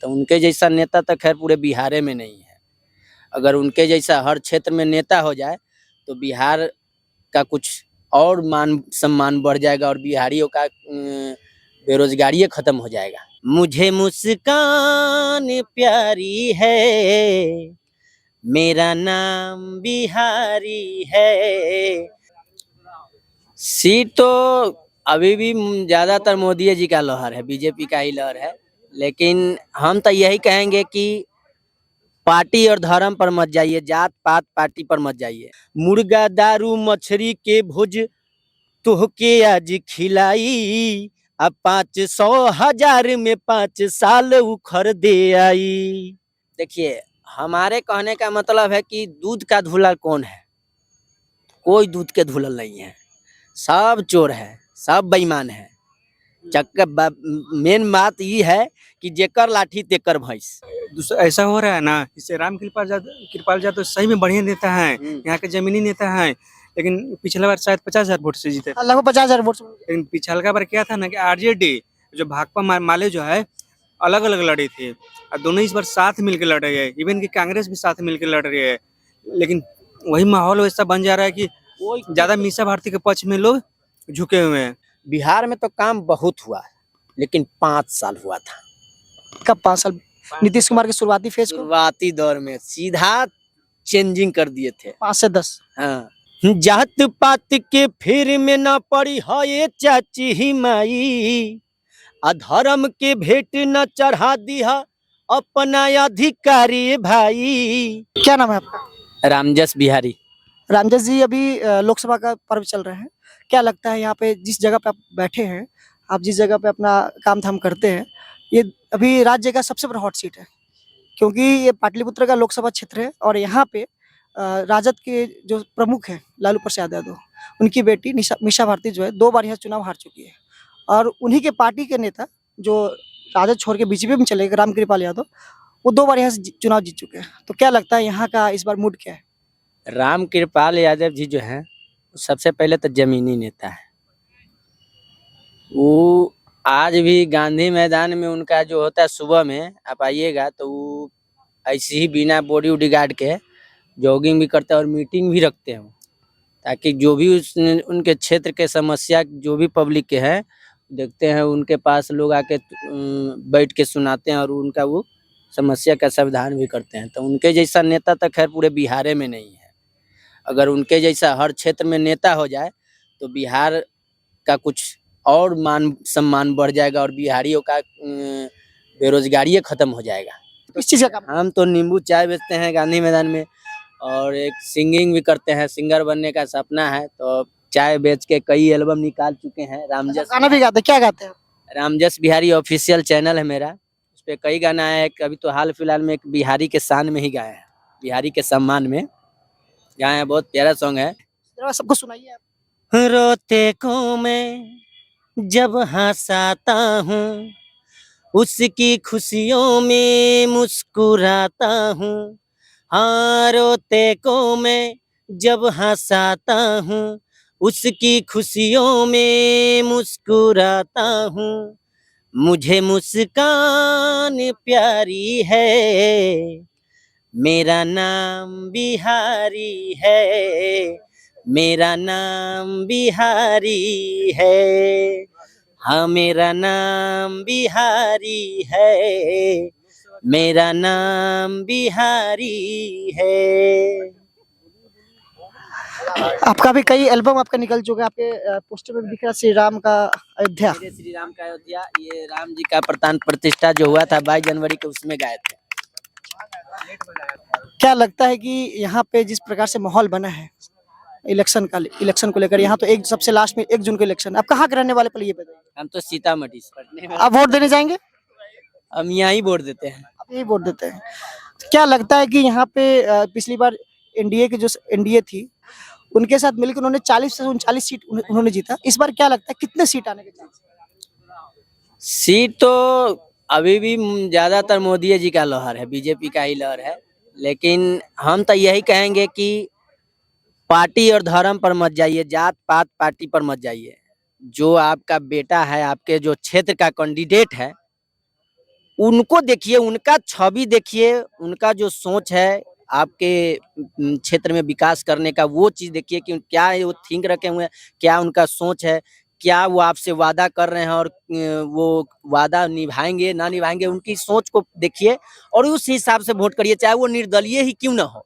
तो उनके जैसा नेता तो खैर पूरे बिहार में नहीं है। अगर उनके जैसा हर क्षेत्र में नेता हो जाए तो बिहार का कुछ और मान सम्मान बढ़ जाएगा और बिहारियों का बेरोजगारी खत्म हो जाएगा। मुझे मुस्कान प्यारी है, मेरा नाम बिहारी है। सीट तो अभी भी ज्यादातर मोदी जी का लहर है, बीजेपी का ही लहर है। लेकिन हम तो यही कहेंगे कि पार्टी और धर्म पर मत जाइए, जात पात पार्टी पर मत जाइए। मुर्गा दारू मछली के भोज तोहके आज खिलाई, अब 500,000 में 5 साल उखड़ दे आई। देखिए, हमारे कहने का मतलब है कि दूध का धुलल कौन है? कोई दूध के धुलल नहीं है, सब चोर है, सब बेईमान है। मेन बात ये है कि जेकर लाठी तेकर भैंस। ऐसा हो रहा है ना, इससे राम कृपाल यादव सही में बढ़िया नेता हैं, यहाँ के जमीनी नेता हैं। लेकिन पिछला बार शायद 50,000 वोट से जीते, लगभग 50,000 वोट। लेकिन पिछला बार क्या था ना कि आरजेडी जो भाकपा माले जो है अलग अलग लड़ी थी, और दोनों इस बार साथ मिलकर लड़ रही है। इवन की कांग्रेस भी साथ मिलकर लड़ रही है। लेकिन वही माहौल वैसा बन जा रहा है कि ज्यादा मीसा भारती के पक्ष में लोग झुके हुए हैं। बिहार में तो काम बहुत हुआ, लेकिन 5 साल हुआ था। कब 5 साल? नीतीश कुमार के शुरुआती फेज को, शुरुआती दौर में सीधा चेंजिंग कर दिए थे। 5 से 10। हाँ, जात पात के फेर में न पड़ी है ये चाची ही माई, अधर्म के भेंट न चढ़ा दिया अपना अधिकारी भाई। क्या नाम है आपका? रामजस बिहारी। रामजस जी, अभी लोकसभा का पर्व चल रहा है। क्या लगता है यहाँ पे जिस जगह पे आप बैठे हैं, आप जिस जगह पे अपना काम धाम करते हैं, ये अभी राज्य का सबसे बड़ा हॉट सीट है, क्योंकि ये पाटलिपुत्र का लोकसभा क्षेत्र है और यहाँ पे राजद के जो प्रमुख हैं लालू प्रसाद यादव, उनकी बेटी मीसा भारती जो है 2 बार यहाँ चुनाव हार चुकी है, और उन्हीं के पार्टी के नेता जो राजद छोड़ के बीजेपी में चले गए, राम कृपाल यादव, वो 2 बार यहाँ से चुनाव जीत चुके हैं। तो क्या लगता है यहाँ का इस बार मूड क्या है? राम कृपाल यादव जी जो हैं, सबसे पहले तो जमीनी नेता है। वो आज भी गांधी मैदान में उनका जो होता है, सुबह में आप आइएगा तो वो ऐसे ही बिना बॉडी उडी गार्ड के जॉगिंग भी करते हैं और मीटिंग भी रखते हैं, ताकि जो भी उनके क्षेत्र के समस्या जो भी पब्लिक के हैं देखते हैं, उनके पास लोग आके बैठ के सुनाते हैं और उनका वो समस्या का समाधान भी करते हैं। तो उनके जैसा नेता तो खैर पूरे बिहार में नहीं है। अगर उनके जैसा हर क्षेत्र में नेता हो जाए तो बिहार का कुछ और मान सम्मान बढ़ जाएगा और बिहारियों का बेरोजगारी खत्म हो जाएगा। इस चीज़ का हम तो नींबू चाय बेचते हैं गांधी मैदान में, और एक सिंगिंग भी करते हैं। सिंगर बनने का सपना है, तो चाय बेच के कई एल्बम निकाल चुके हैं। रामजस गाना भी गाते, क्या गाते हैं? रामजस बिहारी ऑफिशियल चैनल है मेरा, उस पर कई गाना है। अभी तो हाल फिलहाल में एक बिहारी के शान में ही गाए हैं, बिहारी के सम्मान में गाए हैं। बहुत प्यारा सॉन्ग है। जरा सबको सुनाइए आप। रोते को मैं जब हंसाता हूँ, उसकी खुशियों में मुस्कुराता हूँ। हाँ, रोते को मैं जब हंसाता हूँ, उसकी खुशियों में मुस्कुराता हूँ। मुझे मुस्कान प्यारी है, मेरा नाम बिहारी है, मेरा नाम बिहारी है। हाँ, मेरा नाम बिहारी है, मेरा नाम बिहारी है। आपका भी कई एल्बम आपका निकल चुका है, आपके पोस्टर में भी दिख रहा है श्री राम का अयोध्या। श्री राम का अयोध्या, ये राम जी का प्राण प्रतिष्ठा जो हुआ था 22 जनवरी को, उसमें गाए थे। क्या लगता है कि यहाँ पे जिस प्रकार से माहौल बना है इलेक्शन को लेकर, यहाँ तो एक सबसे लास्ट में 1 जून को इलेक्शन, आप कहाँ के रहने वाले पहले ये बताइए? हम तो सीतामढ़ी से। आप वोट देने जाएंगे? हम यहाँ ही वोट देते हैं। आप यही वोट देते हैं। तो क्या लगता है कि यहाँ पे पिछली बार एनडीए थी, उनके साथ मिलकर उन्होंने 40 से 39 सीट उन्होंने जीता। इस बार क्या लगता है कितने सीट आने के चांस? सीट तो अभी भी ज्यादातर मोदी जी का लहर है, बीजेपी का ही लहर है। लेकिन हम तो यही कहेंगे कि पार्टी और धर्म पर मत जाइए, जात पात पार्टी पर मत जाइए। जो आपका बेटा है, आपके जो क्षेत्र का कैंडिडेट है, उनको देखिए, उनका छवि देखिए, उनका जो सोच है आपके क्षेत्र में विकास करने का, वो चीज़ देखिए कि क्या है वो थिंक रखे हुए हैं, क्या उनका सोच है, क्या वो आपसे वादा कर रहे हैं और वो वादा निभाएँगे, ना निभाएँगे, उनकी सोच को देखिए और उस हिसाब से वोट करिए, चाहे वो निर्दलीय ही क्यों ना हो।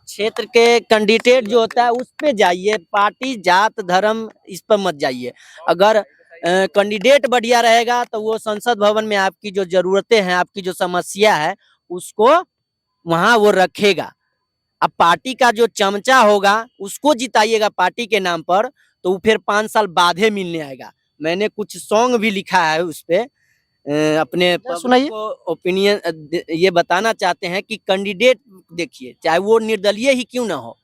क्षेत्र के कैंडिडेट जो होता है उस पे जाइए, पार्टी, जात, धर्म इस पर मत जाइए। अगर कैंडिडेट बढ़िया रहेगा तो वो संसद भवन में आपकी जो ज़रूरतें हैं, आपकी जो समस्या है, उसको वहाँ वो रखेगा। अब पार्टी का जो चमचा होगा उसको जिताइएगा पार्टी के नाम पर, तो वो फिर 5 साल बाद ही मिलने आएगा। मैंने कुछ सॉन्ग भी लिखा है उस पे, अपने जरा सुनाइए। पब्लिक को ओपिनियन ये बताना चाहते हैं कि कैंडिडेट देखिए, चाहे वो निर्दलीय ही क्यों ना हो,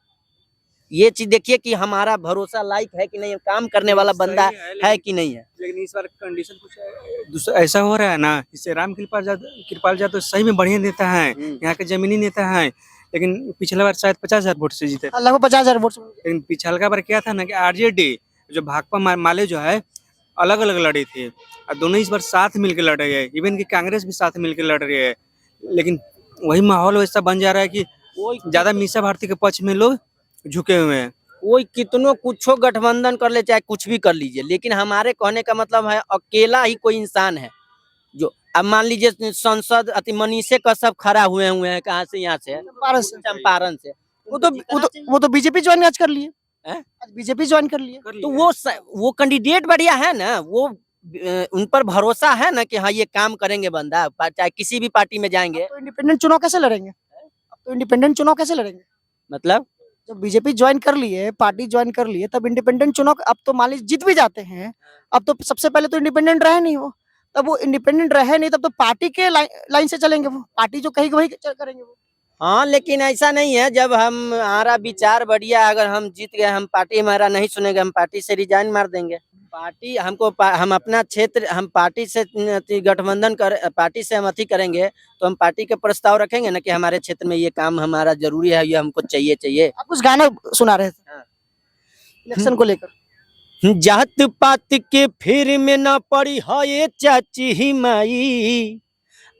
ये चीज देखिए कि हमारा भरोसा लायक है कि नहीं, काम करने वाला बंदा सही है, है कि नहीं है। लेकिन इस बार कंडीशन कुछ दूसरा ऐसा हो रहा है ना, इससे राम कृपाल यादव सही में बढ़िया नेता हैं, यहाँ के जमीनी नेता हैं, लेकिन पिछला बार शायद 50,000 वोट से जीते। लगभग 50,000 वोट। लेकिन पिछला बार क्या था ना कि आरजेडी जो भाकपा माले जो है अलग अलग लड़ी थी, और दोनों इस बार साथ मिलकर लड़ रही है, इवन की कांग्रेस भी साथ मिलकर लड़ रही है, लेकिन वही माहौल वैसा बन जा रहा है कि ज्यादा मीसा भारती के पक्ष में लोग झुके हुए हैं। कोई कितनों कुछो गठबंधन कर ले, चाहे कुछ भी कर लीजिए, लेकिन हमारे कहने का मतलब है अकेला ही कोई इंसान है जो, अब मान लीजिए संसद अति मनीषे कश्यप खड़ा हुए हैं, कहाँ से, यहाँ से चंपारण से, वो तो बीजेपी ज्वाइन आज कर लिए, हैं? आज बीजेपी ज्वाइन कर लिए। तो वो कैंडिडेट बढ़िया है ना, वो उन पर भरोसा है ना कि हाँ ये काम करेंगे बंदा, चाहे किसी भी पार्टी में जाएंगे। तो इंडिपेंडेंट चुनाव कैसे लड़ेंगे? अब तो इंडिपेंडेंट चुनाव कैसे लड़ेंगे? मतलब जब बीजेपी ज्वाइन कर लिए, पार्टी ज्वाइन कर लिए, तब इंडिपेंडेंट चुनाव, अब तो मान लीजिए जीत भी जाते हैं, अब तो सबसे पहले तो इंडिपेंडेंट रहे नहीं वो, तब वो इंडिपेंडेंट रहे नहीं, तब तो पार्टी के लाइन से चलेंगे, वो पार्टी जो कहेगी वही करेंगे वो। हाँ, लेकिन ऐसा नहीं है, जब हमारा विचार बढ़िया, अगर हम जीत गए, हम पार्टी हमारा नहीं सुनेगा, हम पार्टी से रिजाइन मार देंगे। पार्टी हमको हम अपना क्षेत्र, हम पार्टी से गठबंधन कर, पार्टी से हम अति करेंगे तो हम पार्टी के प्रस्ताव रखेंगे ना कि हमारे क्षेत्र में ये काम हमारा जरूरी है, ये हमको चाहिए। आप कुछ गाना सुना रहे थे हाँ। इलेक्शन को लेकर। जात पात के फेर में न पड़ी है ये चाची ही माई,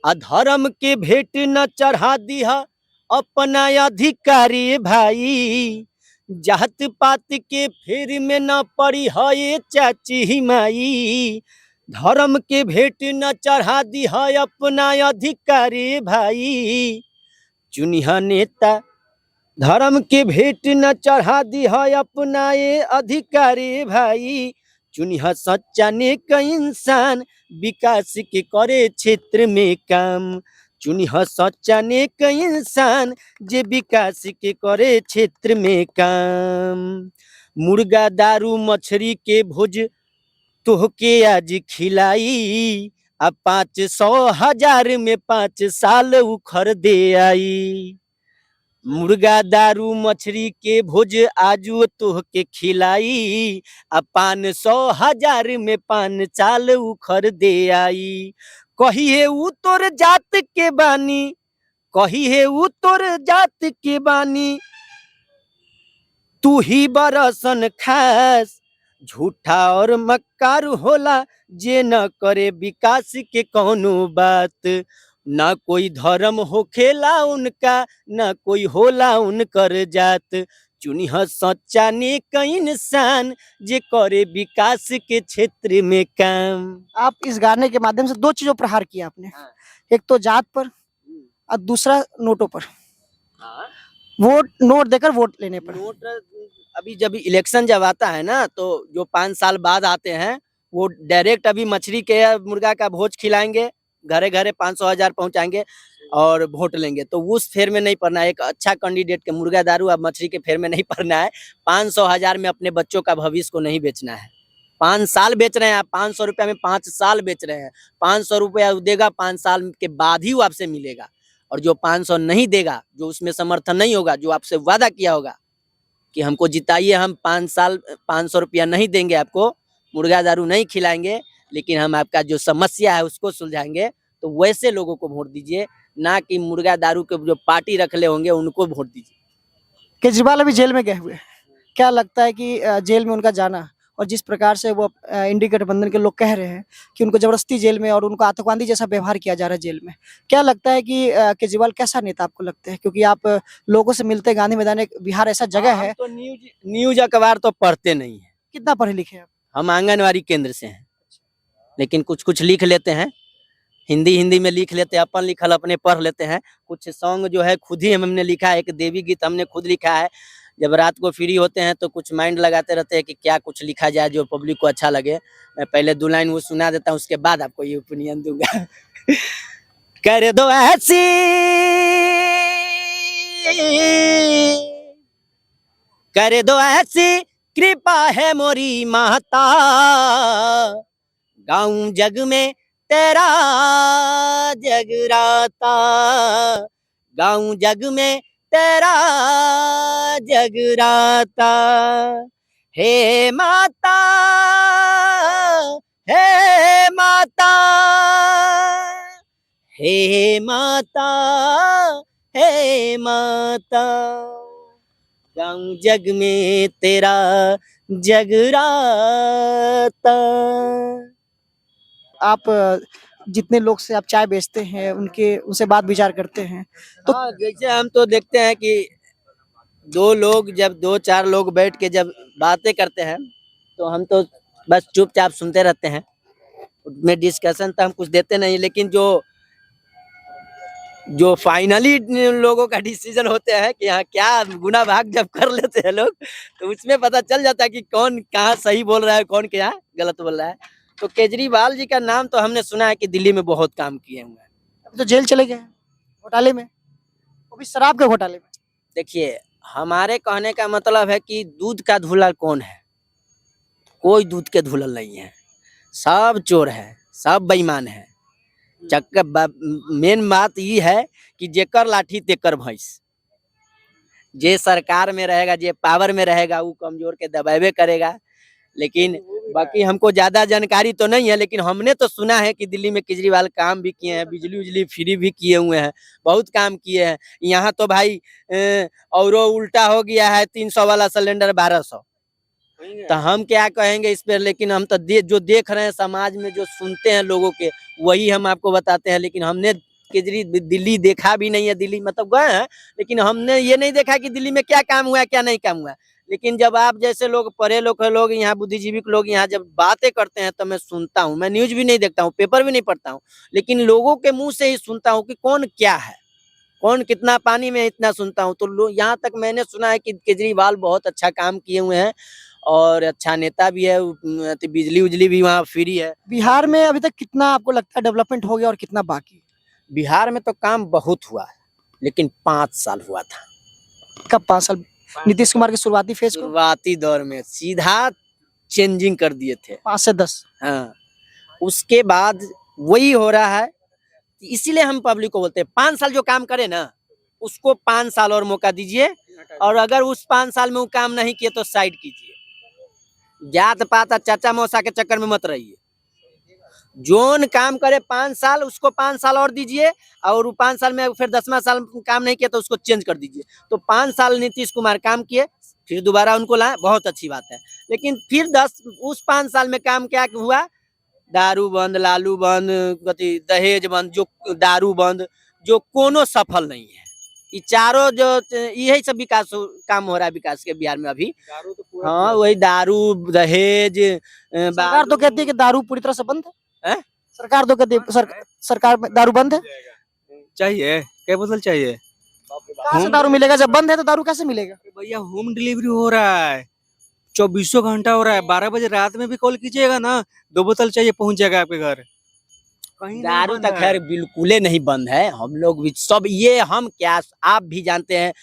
अधर्म के भेंट न चढ़ा दिया अपना अधिकारी भाई, जात पात के फेर में न पड़ी है ये चाची ही माई, धर्म के भेंट न चढ़ा दिया अपना अधिकारी भाई, चुनिया नेता धर्म के भेंट न चढ़ा दिया अपना ये अधिकारी भाई, चुनिया सच्चा नेक इंसान विकास के करे क्षेत्र में काम, चुनिया सच्चा नेक इंसान जे विकास के करे क्षेत्र में काम, मुर्गा दारू मछली के भोज तोहके आज खिलाई, अब 500,000 में 5 साल उखड़ दे आई, मुर्गा दारू मछली के भोज आजू तोहके खिलाई, अब 500,000 में 5 साल उखड़ दे आई, कहिए उ तोर जात के बानी, कहिए उ तोर जात के बानी, तू ही बरसन खास, झूठा और मक्कार होला जे न करे विकास के कौनो बात, ना कोई धर्म होखेला उनका, ना कोई होला उनकर जात, चुनिह सच्चा नेक इंसान जे करे विकास के क्षेत्र में काम। आप इस गाने के माध्यम से दो चीजों प्रहार किया आपने, हाँ। एक तो जात पर और दूसरा नोटों पर, वोट नोट देकर वोट लेने पर। नोट अभी जब इलेक्शन जब आता है ना, तो जो 5 साल बाद आते हैं वो डायरेक्ट अभी मछली के या मुर्गा का भोज खिलाएंगे, घरे घरे 500,000 पहुंचाएंगे और वोट लेंगे, तो उस फेर में नहीं पड़ना है। एक अच्छा कैंडिडेट के मुर्गा दारू और मछली के फेर में नहीं पड़ना है। 500,000 में अपने बच्चों का भविष्य को नहीं बेचना है। 5 साल बेच रहे हैं आप, 500 रुपया में 5 साल बेच रहे हैं। 500 रुपया देगा, 5 साल के बाद ही वो आपसे मिलेगा, और जो 500 नहीं देगा, जो उसमें समर्थन नहीं होगा, जो आपसे वादा किया होगा कि हमको जिताइए, हम 5 साल 500 रुपया नहीं देंगे आपको, मुर्गा दारू नहीं खिलाएंगे, लेकिन हम आपका जो समस्या है उसको सुलझाएंगे, तो वैसे लोगों को वोट दीजिए, ना कि मुर्गा दारू के जो पार्टी रखले होंगे उनको वोट दीजिए। केजरीवाल अभी जेल में गए हुए हैं, क्या लगता है कि जेल में उनका जाना और जिस प्रकार से वो इंडी गठबंधन के लोग कह रहे हैं कि उनको जबरदस्ती जेल में और उनको आतंकवादी जैसा व्यवहार किया जा रहा है जेल में, क्या लगता है कि केजरीवाल कैसा नेता आपको लगते हैं? क्योंकि आप लोगों से मिलते हैं, गांधी मैदान एक बिहार ऐसा जगह हम है। तो न्यूज अखबार तो पढ़ते नहीं है। कितना पढ़े लिखे हैं आप? हम आंगनवाड़ी केंद्र से हैं, लेकिन कुछ कुछ लिख लेते हैं, हिंदी में लिख लेते हैं, अपन लिखल अपने पढ़ लेते हैं। कुछ सॉन्ग जो है खुद ही हमने लिखा है, एक देवी गीत हमने खुद लिखा है। जब रात को फ्री होते हैं तो कुछ माइंड लगाते रहते हैं कि क्या कुछ लिखा जाए जो पब्लिक को अच्छा लगे। मैं पहले 2 लाइन वो सुना देता हूँ, उसके बाद आपको ये ओपिनियन दूंगा। कर दो ऐसी कर दो ऐसी कृपा है मोरी माता, गाऊं जग में तेरा जगराता, गाऊं जग में तेरा जगराता। हे माता, हे माता, हे माता, हे माता, गाऊं जग में तेरा जगराता। आप जितने लोग से आप चाय बेचते हैं उनके उनसे बात विचार करते हैं तो हाँ, जैसे हम तो देखते हैं कि 2-4 लोग बैठ के जब बातें करते हैं तो हम तो बस चुपचाप सुनते रहते हैं। उसमें डिस्कशन तो हम कुछ देते नहीं, लेकिन जो फाइनली लोगों का डिसीजन होते हैं कि यहाँ क्या गुना भाग जब कर लेते हैं लोग, तो उसमें पता चल जाता है कि कौन कहाँ सही बोल रहा है, कौन क्या गलत बोल रहा है। तो केजरीवाल जी का नाम तो हमने सुना है कि दिल्ली में बहुत काम किए हुए हैं। अभी तो जेल चले गए हैं घोटाले में, वो भी शराब के घोटाले में। देखिए, हमारे कहने का मतलब है कि दूध का धुला कौन है? कोई दूध के धुलल नहीं है, सब चोर है, सब बेईमान है। मेन बात ये है कि जेकर लाठी तेकर भैंस। जे सरकार में रहेगा, जे पावर में रहेगा, वो कमजोर के दबावे करेगा। लेकिन बाकी हमको ज्यादा जानकारी तो नहीं है, लेकिन हमने तो सुना है कि दिल्ली में केजरीवाल काम भी किए हैं, बिजली उजली फ्री भी किए हुए हैं, बहुत काम किए हैं। यहाँ तो भाई और उल्टा हो गया है, 300 वाला सिलेंडर 1200। तो हम क्या कहेंगे इस पर, लेकिन हम तो जो देख रहे हैं समाज में, जो सुनते हैं लोगों के, वही हम आपको बताते हैं। लेकिन हमने दिल्ली देखा भी नहीं है, दिल्ली मतलब गए हैं, लेकिन हमने ये नहीं देखा कि दिल्ली में क्या काम हुआ है, क्या नहीं काम हुआ है। लेकिन जब आप जैसे लोग, पढ़े लोग यहाँ बुद्धिजीवी लोग यहाँ जब बातें करते हैं तो मैं सुनता हूँ। मैं न्यूज भी नहीं देखता हूँ, पेपर भी नहीं पढ़ता हूँ, लेकिन लोगों के मुंह से ही सुनता हूँ कि कौन क्या है, कौन कितना पानी में, इतना सुनता हूँ। तो यहाँ तक मैंने सुना है कि केजरीवाल बहुत अच्छा काम किए हुए हैं और अच्छा नेता भी है। बिजली उजली भी वहाँ फ्री है। बिहार में अभी तक कितना आपको लगता है डेवलपमेंट हो गया और कितना बाकी? बिहार में तो काम बहुत हुआ है, लेकिन 5 साल हुआ था। कब 5 साल? नीतीश कुमार के शुरुआती फेज को शुरुआती दौर में सीधा चेंजिंग कर दिए थे 5 से 10। हाँ, उसके बाद वही हो रहा है। इसीलिए हम पब्लिक को बोलते हैं 5 साल जो काम करे ना, उसको 5 साल और मौका दीजिए, और अगर उस 5 साल में वो काम नहीं किए तो साइड कीजिए। जात पात चाचा मौसा के चक्कर में मत रहिए। जोन काम करे 5 साल, उसको 5 साल और दीजिए, और 5 साल में फिर 10वां साल काम नहीं किया तो उसको चेंज कर दीजिए। तो 5 साल नीतीश कुमार काम किए, फिर दोबारा उनको लाए, बहुत अच्छी बात है। लेकिन फिर उस 5 साल में काम क्या हुआ? दारू बंद, लालू बंद, दहेज बंद, जो दारू बंद, जो कोनो सफल नहीं है। ये चारों जो यही सब विकास काम हो रहा है विकास के बिहार में अभी। हाँ, वही दारू, दहेज, सरकार तो कहती है कि दारू पूरी तरह से बंद है। सरकार तो कहती है सरकार में दारू बंद है। चाहिए क्या बोतल चाहिए? कहाँ से दारू मिलेगा? जब बंद है तो दारू कैसे मिलेगा? भैया होम डिलीवरी हो रहा है, 24 घंटा हो रहा है। 12 बजे रात में भी कॉल कीजिएगा ना, 2 बोतल चाहिए, पहुंच जाएगा आपके घर। कहीं दारू तो खैर बिल्कुल नहीं बंद है। हम लोग भी सब, ये हम क्या, आप भी जानते हैं,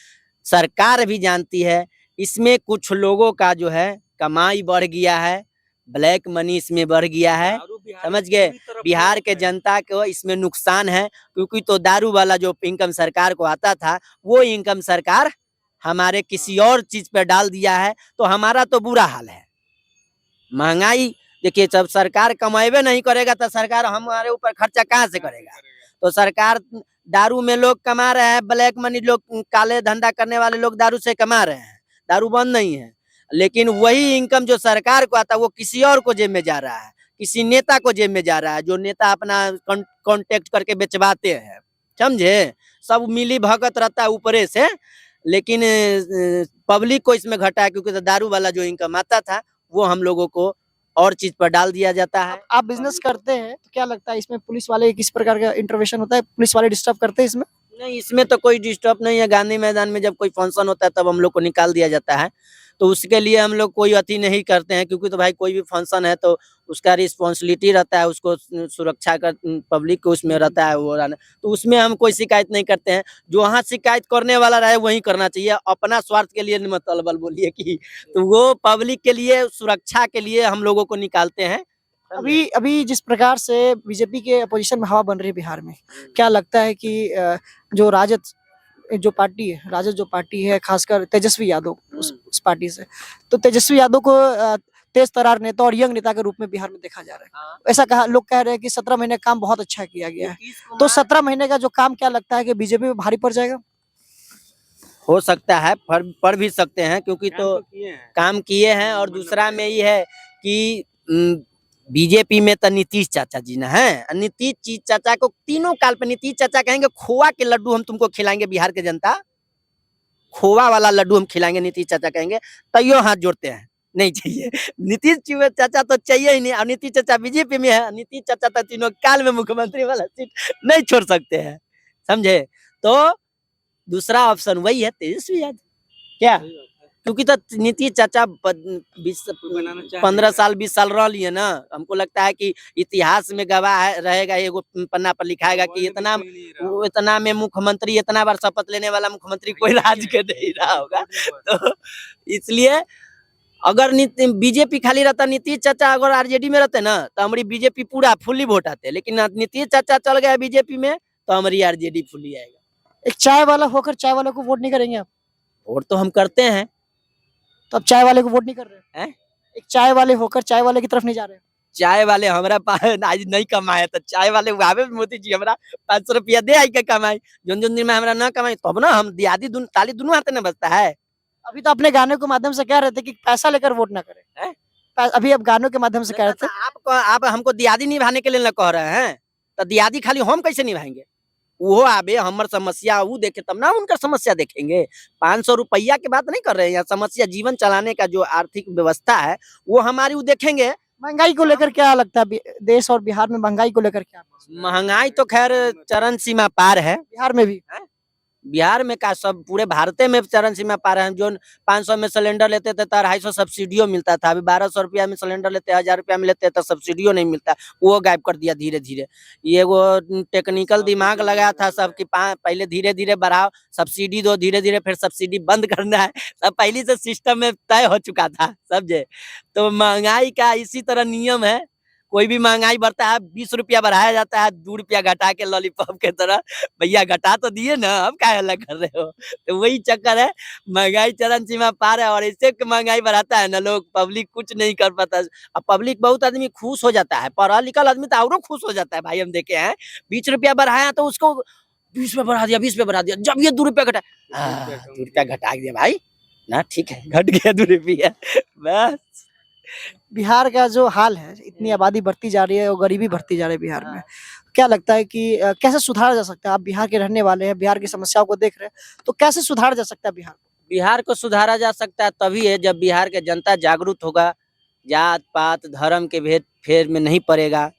सरकार भी जानती है, इसमें कुछ लोगों का जो है कमाई बढ़ गया है, ब्लैक मनी इसमें बढ़ गया है, समझ गए। बिहार के जनता को इसमें नुकसान है, क्योंकि तो दारू वाला जो इनकम सरकार को आता था, वो इनकम सरकार हमारे किसी और चीज पर डाल दिया है, तो हमारा तो बुरा हाल है। महंगाई देखिए, जब सरकार कमाएबे नहीं करेगा तो सरकार हमारे ऊपर खर्चा कहाँ से करेगा? तो सरकार, दारू में लोग कमा रहे हैं, ब्लैक मनी लोग, काले धंधा करने वाले लोग दारू से कमा रहे हैं, दारू बंद नहीं है। लेकिन वही इनकम जो सरकार को आता है वो किसी और को जेब में जा रहा है, किसी नेता को जेब में जा रहा है, जो नेता अपना कॉन्टेक्ट करके बेचवाते हैं, समझे। सब मिली भगत रहता है ऊपरे से, लेकिन पब्लिक को इसमें घटा है, क्योंकि दारू वाला जो इनकम आता था वो हम लोगों को और चीज पर डाल दिया जाता है। आप बिजनेस करते हैं तो क्या लगता है इसमें पुलिस वाले किस प्रकार का इंटरवेंशन होता है? पुलिस वाले डिस्टर्ब करते हैं इसमें? नहीं, इसमें तो कोई डिस्टर्ब नहीं है। गांधी मैदान में जब कोई फंक्शन होता है तब हम लोग को निकाल दिया जाता है, तो उसके लिए हम लोग कोई अति नहीं करते हैं, क्योंकि तो भाई कोई भी फंक्शन है तो उसका रिस्पॉन्सिबिलिटी रहता है, उसको सुरक्षा का पब्लिक को उसमें रहता है वो रहना, तो उसमें हम कोई शिकायत नहीं करते हैं। जो वहाँ शिकायत करने वाला रहे वही करना चाहिए, अपना स्वार्थ के लिए मत अलबल बोलिए कि, तो वो पब्लिक के लिए, सुरक्षा के लिए हम लोगों को निकालते हैं। अभी अभी जिस प्रकार से बीजेपी के अपोजिशन में हवा बन रही है बिहार में, क्या लगता है कि जो राजद जो पार्टी है, राजद जो पार्टी है, खासकर तेजस्वी यादव उस पार्टी से, तो तेजस्वी यादव को तेज तर्रार नेता और यंग नेता के रूप में बिहार में देखा जा रहा है। हाँ। ऐसा कहा, लोग कह रहे हैं कि 17 महीने काम बहुत अच्छा किया गया है, तो 17 महीने का जो काम क्या लगता है कि बीजेपी में भारी पड़ जाएगा? हो सकता है, पढ़ भी सकते हैं, क्योंकि तो काम किए हैं। और दूसरा में ये है कि बीजेपी में तो नीतीश चाचा जी ना है, नीतीश चाचा को तीनों काल पे नीतीश चाचा कहेंगे खोआ के लड्डू हम तुमको खिलाएंगे, बिहार के जनता खोआ वाला लड्डू हम खिलाएंगे, नीतीश चाचा कहेंगे, तैयो हाथ जोड़ते हैं, नहीं चाहिए। नीतीश चाचा तो चाहिए ही नहीं, और नीतीश चाचा बीजेपी में है, नीतीश चाचा तो तीनों काल में मुख्यमंत्री वाला सीट नहीं छोड़ सकते हैं, समझे। तो दूसरा ऑप्शन वही है, तेजस्वी यादव। क्या, क्योंकि तो नीतीश चाचा 15 साल 20 साल रह लिए ना, हमको लगता है कि इतिहास में गवाह रहेगा, एगो पन्ना पर लिखाएगा कि इतना में मुख्यमंत्री, इतना बार शपथ लेने वाला मुख्यमंत्री कोई राज के नहीं रहा होगा। तो इसलिए अगर बीजेपी खाली रहता, नीतीश चाचा अगर आरजेडी में रहते ना, तो हमारी बीजेपी पूरा फुल्ली वोट आते, लेकिन नीतीश चाचा चल गया बीजेपी में तो हमारी आरजेडी फुल्ली आएगा। एक चाय वाला होकर चाय वाले को वोट नहीं करेंगे आप? वोट तो हम करते हैं। तो अब चाय वाले को वोट नहीं कर रहे हैं? एक चाय वाले होकर चाय वाले की तरफ नहीं जा रहे? चाय वाले हमारा आज नहीं कमाए तो चाय वाले आवे मोदी जी हमरा 500 रुपया दे आई के कमाई, जोन दिन में हमरा ना कमाई तब ना हम दियादी ताली दोनों हाथ में बजता है। अभी तो अपने गानों के माध्यम से कह रहे थे कि पैसा लेकर वोट ना करें, अभी अब गानों के माध्यम से कह रहे थे। आप हमको दियादी निभाने के लिए ना कह रहे हैं, तो दियादी खाली हम कैसे निभाएंगे? वो आबे हमर समस्या वो देखे तब ना उनका समस्या देखेंगे। 500 रुपया की बात नहीं कर रहे हैं, यहाँ समस्या जीवन चलाने का जो आर्थिक व्यवस्था है वो हमारी वो देखेंगे। महंगाई को लेकर क्या लगता है, देश और बिहार में महंगाई को लेकर क्या? महंगाई तो खैर चरम सीमा पार है, बिहार में भी बिहार में का सब पूरे भारत में चरण सीमा पार है। जो 500 में सिलेंडर लेते थे तो 250 सब्सिडियो मिलता था, अभी 1200 रुपया में सिलेंडर लेते, 1000 रुपया में लेते तो सब्सिडियो नहीं मिलता, वो गायब कर दिया धीरे धीरे। ये वो टेक्निकल दिमाग लगाया था सब कि पहले धीरे धीरे बढ़ाओ, सब्सिडी दो, धीरे धीरे फिर सब्सिडी बंद करना है, सब पहले से सिस्टम में तय हो चुका था, समझे। तो महंगाई का इसी तरह नियम है, कोई भी महंगाई बढ़ता है 20 रुपया बढ़ाया जाता है, 2 रुपया घटा के लॉलीपॉप के तरह, भैया घटा तो दिए ना, अब क्या अलग कर रहे हो। तो वही चक्कर है, महंगाई चरम सीमा पार है, और इससे महंगाई बढ़ाता है ना लोग, पब्लिक कुछ नहीं कर पाता। अब पब्लिक बहुत आदमी खुश हो जाता है, पढ़ा लिखा आदमी तो और खुश हो जाता है भाई, हम देखे हैं 20 रुपया बढ़ाया तो उसको 20 पे बढ़ा दिया, 20 पे बढ़ा दिया, जब ये 2 रुपया घटा 2 रुपया घटा दिया भाई ना, ठीक है घट गया 2 रुपया बस। बिहार का जो हाल है, इतनी आबादी बढ़ती जा रही है और गरीबी बढ़ती जा रही है बिहार में, क्या लगता है कि कैसे सुधारा जा सकता है? आप बिहार के रहने वाले हैं, बिहार की समस्याओं को देख रहे हैं, तो कैसे सुधारा जा सकता है बिहार को? बिहार को सुधारा जा सकता है तभी है जब बिहार के जनता जागरूक होगा, जात पात धर्म के भेद फेर में नहीं पड़ेगा,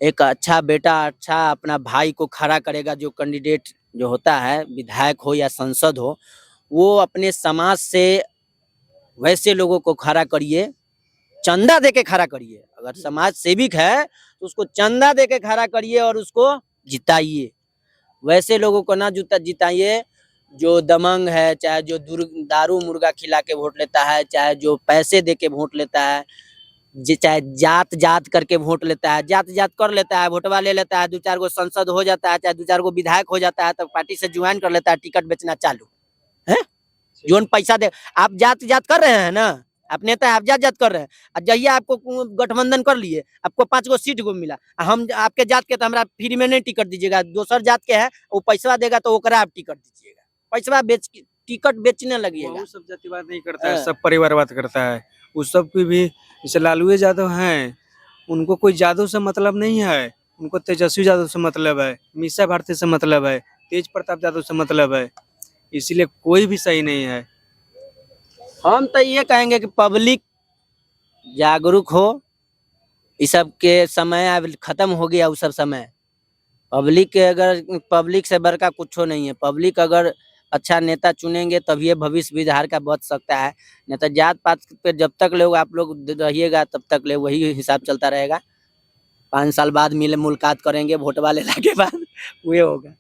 एक अच्छा बेटा अच्छा अपना भाई को खड़ा करेगा। जो कैंडिडेट जो होता है, विधायक हो या सांसद हो, वो अपने समाज से वैसे लोगों को खड़ा करिए, चंदा दे के खड़ा करिए। अगर समाज सेविक है तो उसको चंदा दे के खड़ा करिए और उसको जिताइए। वैसे लोगों को ना जिताइए जो दमंग है, चाहे जो दारू मुर्गा खिला के वोट लेता है, चाहे जो पैसे दे के वोट लेता है, चाहे जात जात करके वोट लेता है, जात जात कर लेता है, वोटवा ले लेता है, 2-4 गो संसद हो जाता है, चाहे 2-4 गो विधायक हो जाता है, तो पार्टी से ज्वाइन कर लेता है, टिकट बेचना चालू है। जोन पैसा दे, आप जात जात कर रहे हैं ना, आप नेता आप जात जात कर रहे हैं, जहिया आपको गठबंधन कर लिए, आपको 5 गो सीट को मिला, हम आपके जात के तो हमारा फ्री में नहीं टिकट दीजिएगा, दोसर जात के है वो पैसा देगा तो ओकरा आप टिकट दीजिएगा, पैसा बेच टिकट बेचने लगिएगा। वो सब जातिवाद नहीं करता है, हाँ। सब परिवारवाद करता है। उस सब की भी जैसे लालू यादव हैं, उनको कोई जादू से मतलब नहीं है, उनको तेजस्वी यादव से मतलब है, मीसा भारती से मतलब है, तेज प्रताप यादव से मतलब है, इसीलिए कोई भी सही नहीं है। हम तो ये कहेंगे कि पब्लिक जागरूक हो। इस सब के समय अब खत्म हो गया वो सब समय। पब्लिक के अगर पब्लिक से बड़का कुछ नहीं है। पब्लिक अगर अच्छा नेता चुनेंगे तभी ये भविष्य बिहार का बच सकता है। नहीं तो जात पात पे जब तक लोग आप लोग रहिएगा तब तक ले वही हिसाब चलता रहेगा। 5 साल बाद मिले मुलाकात करेंगे वोट वाले के बाद वो होगा।